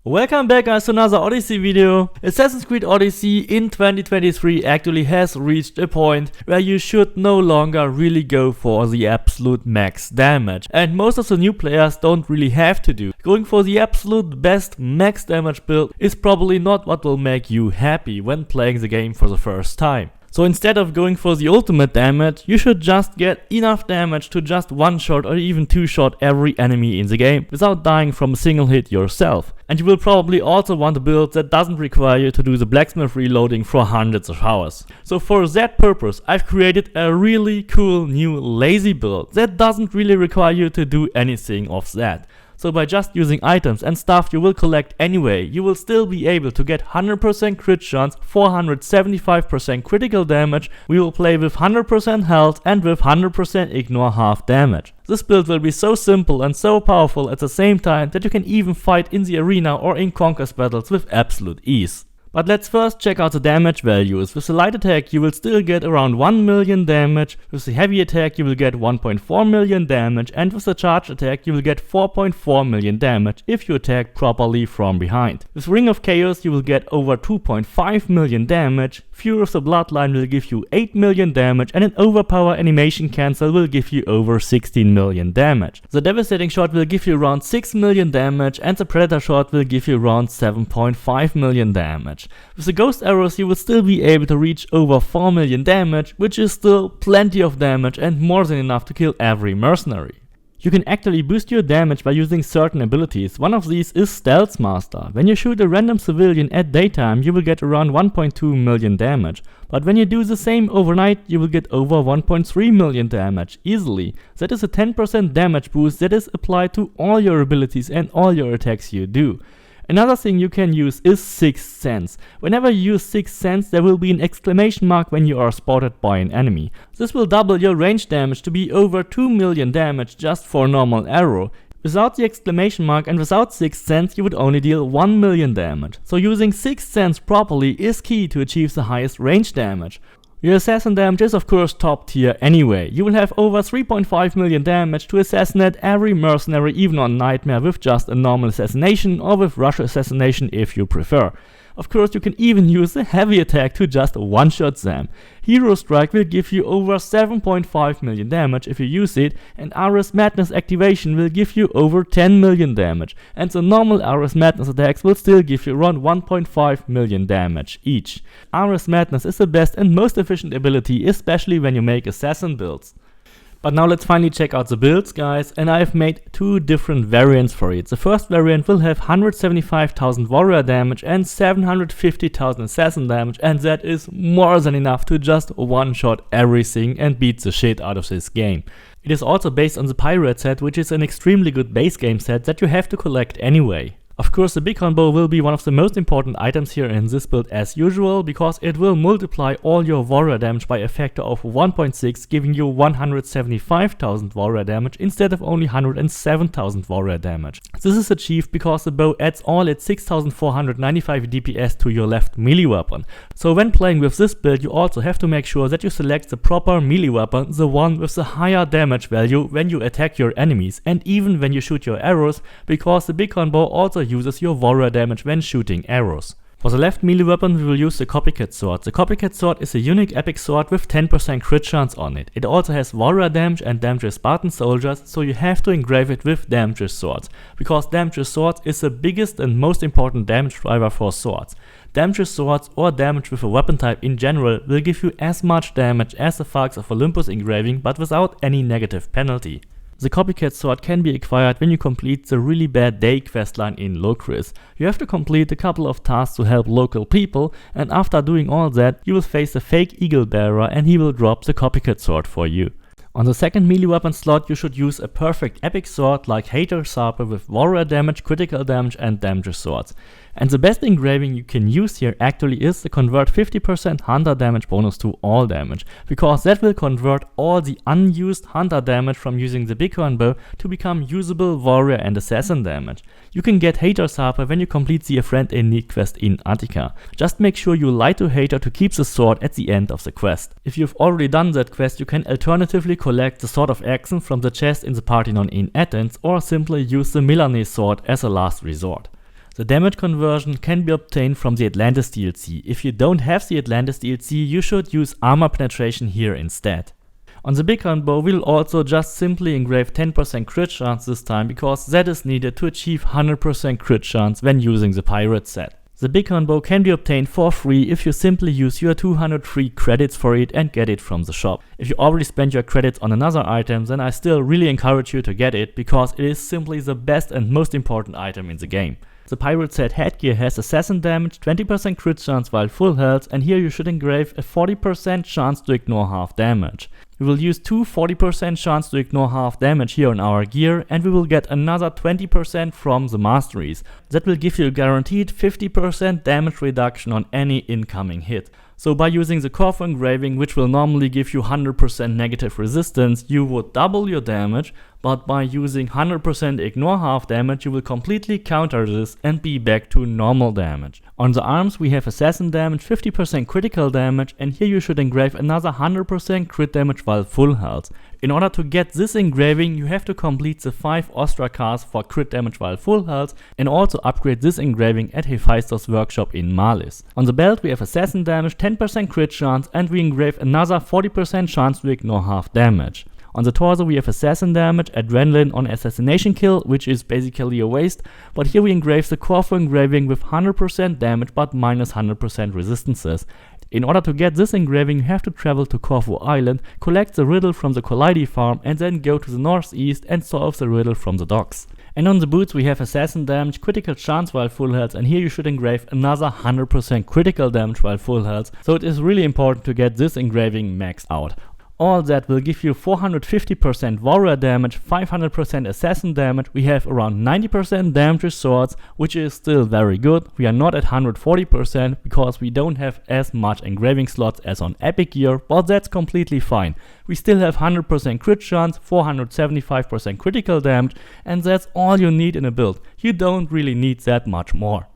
Welcome back guys to another Odyssey video. Assassin's Creed Odyssey in 2023 actually has reached a point where you should no longer really go for the absolute max damage. And most of the new players don't really have to do. Going for the absolute best max damage build is probably not what will make you happy when playing the game for the first time. So instead of going for the ultimate damage, you should just get enough damage to just one-shot or even two-shot every enemy in the game without dying from a single hit yourself. And you will probably also want a build that doesn't require you to do the blacksmith reloading for hundreds of hours. So for that purpose, I've created a really cool new lazy build that doesn't really require you to do anything of that. So by just using items and stuff you will collect anyway, you will still be able to get 100% crit chance, 475% critical damage, we will play with 100% health and with 100% ignore half damage. This build will be so simple and so powerful at the same time that you can even fight in the arena or in conquest battles with absolute ease. But let's first check out the damage values. With the light attack you will still get around 1 million damage, with the heavy attack you will get 1.4 million damage, and with the charge attack you will get 4.4 million damage if you attack properly from behind. With Ring of Chaos you will get over 2.5 million damage, Fury of the Bloodline will give you 8 million damage, and an Overpower animation cancel will give you over 16 million damage. The Devastating Shot will give you around 6 million damage, and the Predator Shot will give you around 7.5 million damage. With the Ghost Arrows you will still be able to reach over 4 million damage, which is still plenty of damage and more than enough to kill every mercenary. You can actually boost your damage by using certain abilities. One of these is Stealth Master. When you shoot a random civilian at daytime you will get around 1.2 million damage, but when you do the same overnight you will get over 1.3 million damage easily. That is a 10% damage boost that is applied to all your abilities and all your attacks you do. Another thing you can use is Sixth Sense. Whenever you use Sixth Sense there will be an exclamation mark when you are spotted by an enemy. This will double your range damage to be over 2 million damage just for a normal arrow. Without the exclamation mark and without Sixth Sense you would only deal 1 million damage. So using Sixth Sense properly is key to achieve the highest range damage. Your assassin damage is of course top tier anyway. You will have over 3.5 million damage to assassinate every mercenary even on Nightmare with just a normal assassination or with rush assassination if you prefer. Of course you can even use a heavy attack to just one-shot them. Hero Strike will give you over 7.5 million damage if you use it, and Ares Madness activation will give you over 10 million damage, and the normal Ares Madness attacks will still give you around 1.5 million damage each. Ares Madness is the best and most efficient ability, especially when you make assassin builds. But now let's finally check out the builds guys, and I've made two different variants for it. The first variant will have 175,000 warrior damage and 750,000 assassin damage, and that is more than enough to just one-shot everything and beat the shit out of this game. It is also based on the Pirate set, which is an extremely good base game set that you have to collect anyway. Of course the Big Bow will be one of the most important items here in this build as usual, because it will multiply all your warrior damage by a factor of 1.6, giving you 175,000 warrior damage instead of only 107,000 warrior damage. This is achieved because the bow adds all its 6495 DPS to your left melee weapon. So when playing with this build you also have to make sure that you select the proper melee weapon, the one with the higher damage value when you attack your enemies and even when you shoot your arrows, because the Big Bow also uses your warrior damage when shooting arrows. For the left melee weapon we will use the Copycat Sword. The Copycat Sword is a unique epic sword with 10% crit chance on it. It also has warrior damage and damages Spartan soldiers, so you have to engrave it with damages swords, because damages swords is the biggest and most important damage driver for swords. Damages swords or damage with a weapon type in general will give you as much damage as the Falx of Olympus engraving, but without any negative penalty. The Copycat Sword can be acquired when you complete the Really Bad Day questline in Locris. You have to complete a couple of tasks to help local people, and after doing all that you will face a fake Eagle Bearer and he will drop the Copycat Sword for you. On the second melee weapon slot you should use a perfect epic sword like Hater Harper with warrior damage, critical damage and damages swords. And the best engraving you can use here actually is the convert 50% hunter damage bonus to all damage, because that will convert all the unused hunter damage from using the Bighorn Bow to become usable warrior and assassin damage. You can get Hater Harper when you complete the A Friend in Need quest in Attica. Just make sure you lie to Hater to keep the sword at the end of the quest. If you've already done that quest you can alternatively collect the Sword of Action from the chest in the Parthenon in Athens, or simply use the Milanese sword as a last resort. The damage conversion can be obtained from the Atlantis DLC. If you don't have the Atlantis DLC, you should use armor penetration here instead. On the Bighorn bow, we'll also just simply engrave 10% crit chance this time, because that is needed to achieve 100% crit chance when using the pirate set. The Bighorn bow can be obtained for free if you simply use your 203 credits for it and get it from the shop. If you already spent your credits on another item, then I still really encourage you to get it, because it is simply the best and most important item in the game. The pirate set headgear has assassin damage, 20% crit chance while full health, and here you should engrave a 40% chance to ignore half damage. We will use two 40% chance to ignore half damage here on our gear, and we will get another 20% from the masteries. That will give you a guaranteed 50% damage reduction on any incoming hit. So by using the Corfu engraving, which will normally give you 100% negative resistance, you would double your damage, but by using 100% ignore half damage, you will completely counter this and be back to normal damage. On the arms we have assassin damage, 50% critical damage, and here you should engrave another 100% crit damage while full health. In order to get this engraving, you have to complete the 5 Ostrakars for crit damage while full health, and also upgrade this engraving at Hephaestus workshop in Malis. On the belt we have assassin damage, 10% crit chance, and we engrave another 40% chance to ignore half damage. On the torso we have assassin damage, adrenaline on assassination kill, which is basically a waste, but here we engrave the Corfu engraving with 100% damage but minus 100% resistances. In order to get this engraving, you have to travel to Corfu Island, collect the riddle from the Collidi farm, and then go to the northeast and solve the riddle from the docks. And on the boots we have assassin damage, critical chance while full health, and here you should engrave another 100% critical damage while full health, so it is really important to get this engraving maxed out. All that will give you 450% warrior damage, 500% assassin damage. We have around 90% damage with swords, which is still very good. We are not at 140% because we don't have as much engraving slots as on epic gear, but that's completely fine. We still have 100% crit chance, 475% critical damage, and that's all you need in a build. You don't really need that much more.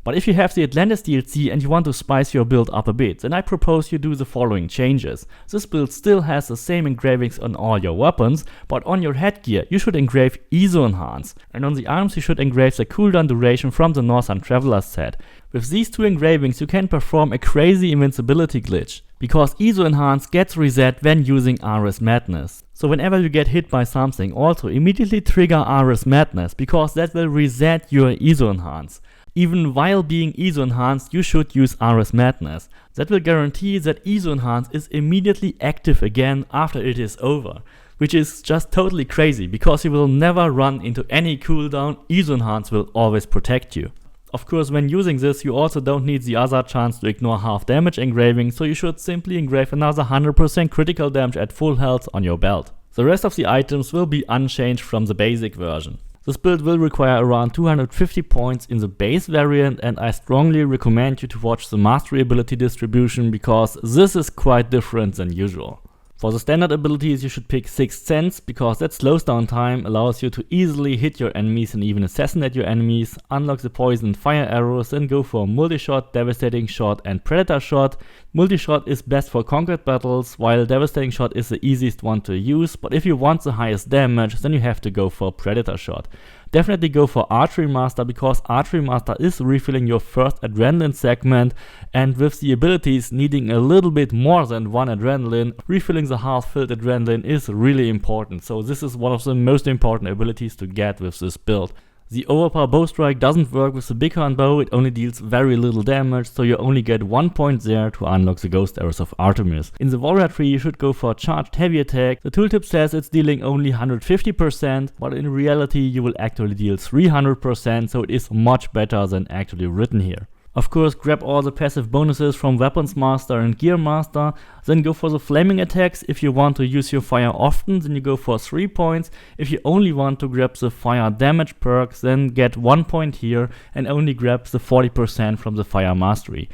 But if you have the Atlantis DLC and you want to spice your build up a bit, then I propose you do the following changes. This build still has the same engravings on all your weapons, but on your headgear you should engrave ISO Enhance, and on the arms you should engrave the cooldown duration from the Northern Traveler set. With these two engravings you can perform a crazy invincibility glitch, because ISO Enhance gets reset when using Ares Madness. So whenever you get hit by something, also immediately trigger Ares Madness, because that will reset your ISO Enhance. Even while being ISO enhanced, you should use Ares Madness. That will guarantee that ISO enhanced is immediately active again after it is over. Which is just totally crazy, because you will never run into any cooldown. ISO enhanced will always protect you. Of course, when using this, you also don't need the other chance to ignore half damage engraving, so you should simply engrave another 100% critical damage at full health on your belt. The rest of the items will be unchanged from the basic version. This build will require around 250 points in the base variant, and I strongly recommend you to watch the mastery ability distribution, because this is quite different than usual. For the standard abilities you should pick Sixth Sense, because that slows down time, allows you to easily hit your enemies and even assassinate your enemies, unlock the poison and fire arrows, and go for multi-shot, devastating shot and predator shot. Multi-shot is best for conquered battles, while devastating shot is the easiest one to use, but if you want the highest damage then you have to go for predator shot. Definitely go for Archery Master, because Archery Master is refilling your first adrenaline segment, and with the abilities needing a little bit more than one adrenaline, refilling the half-filled adrenaline is really important, so this is one of the most important abilities to get with this build. The Overpower Bow Strike doesn't work with the Bighorn bow, it only deals very little damage, so you only get 1 point there to unlock the Ghost Arrows of Artemis. In the Warrior tree you should go for Charged Heavy Attack. The tooltip says it's dealing only 150%, but in reality you will actually deal 300%, so it is much better than actually written here. Of course, grab all the passive bonuses from Weapons Master and Gear Master, then go for the flaming attacks. If you want to use your fire often, then you go for 3 points. If you only want to grab the fire damage perks, then get 1 point here and only grab the 40% from the fire mastery.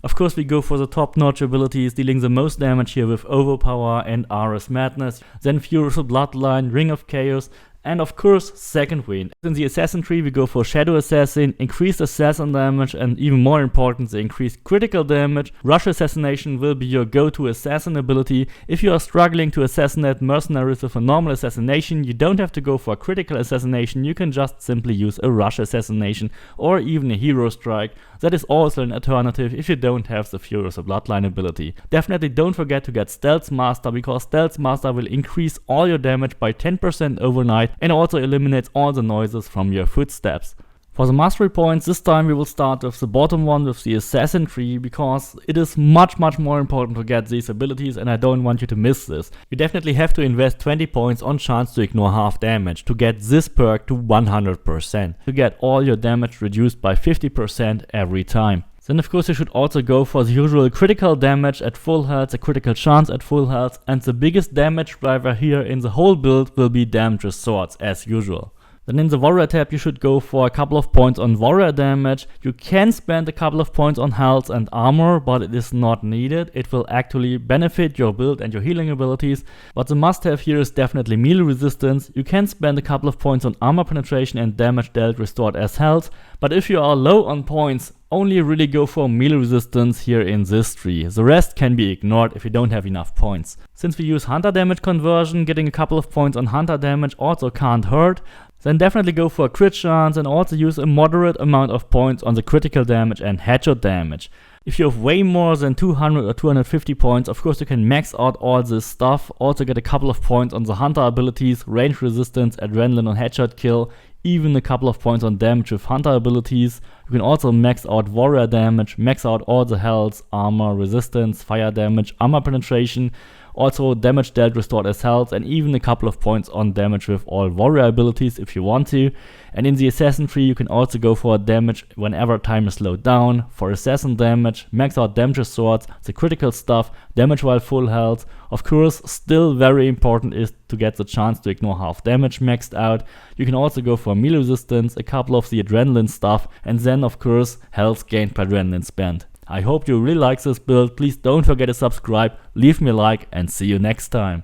Of course we go for the top-notch abilities, dealing the most damage here with Overpower and Ares Madness, then Furious Bloodline, Ring of Chaos, And of course, second win. In the assassin tree we go for Shadow Assassin, increased assassin damage, and even more important, the increased critical damage. Rush Assassination will be your go-to assassin ability. If you are struggling to assassinate mercenaries with a normal assassination, you don't have to go for a critical assassination, you can just simply use a Rush Assassination or even a Hero Strike. That is also an alternative if you don't have the Furious Bloodline ability. Definitely don't forget to get Stealth Master, because Stealth Master will increase all your damage by 10% overnight and also eliminates all the noises from your footsteps. For the mastery points, this time we will start with the bottom one, with the assassin tree, because it is much more important to get these abilities and I don't want you to miss this. You definitely have to invest 20 points on chance to ignore half damage to get this perk to 100%, to get all your damage reduced by 50% every time. Then of course you should also go for the usual critical damage at full health, the critical chance at full health, and the biggest damage driver here in the whole build will be damage with swords as usual. Then in the warrior tab you should go for a couple of points on warrior damage. You can spend a couple of points on health and armor, but it is not needed. It will actually benefit your build and your healing abilities. But the must have here is definitely melee resistance. You can spend a couple of points on armor penetration and damage dealt restored as health. But if you are low on points, only really go for melee resistance here in this tree. The rest can be ignored if you don't have enough points. Since we use hunter damage conversion, getting a couple of points on hunter damage also can't hurt. Then definitely go for a crit chance and also use a moderate amount of points on the critical damage and headshot damage. If you have way more than 200 or 250 points, of course you can max out all this stuff. Also get a couple of points on the hunter abilities, range resistance, adrenaline on headshot kill, even a couple of points on damage with hunter abilities. You can also max out warrior damage, max out all the health, armor, resistance, fire damage, armor penetration, also damage dealt restored as health, and even a couple of points on damage with all warrior abilities if you want to. And in the assassin tree you can also go for damage whenever time is slowed down. For assassin damage, max out damage with swords, the critical stuff, damage while full health. Of course, still very important is to get the chance to ignore half damage maxed out. You can also go for melee resistance, a couple of the adrenaline stuff, and then of course health gained per adrenaline spent. I hope you really like this build. Please don't forget to subscribe, leave me a like, and see you next time.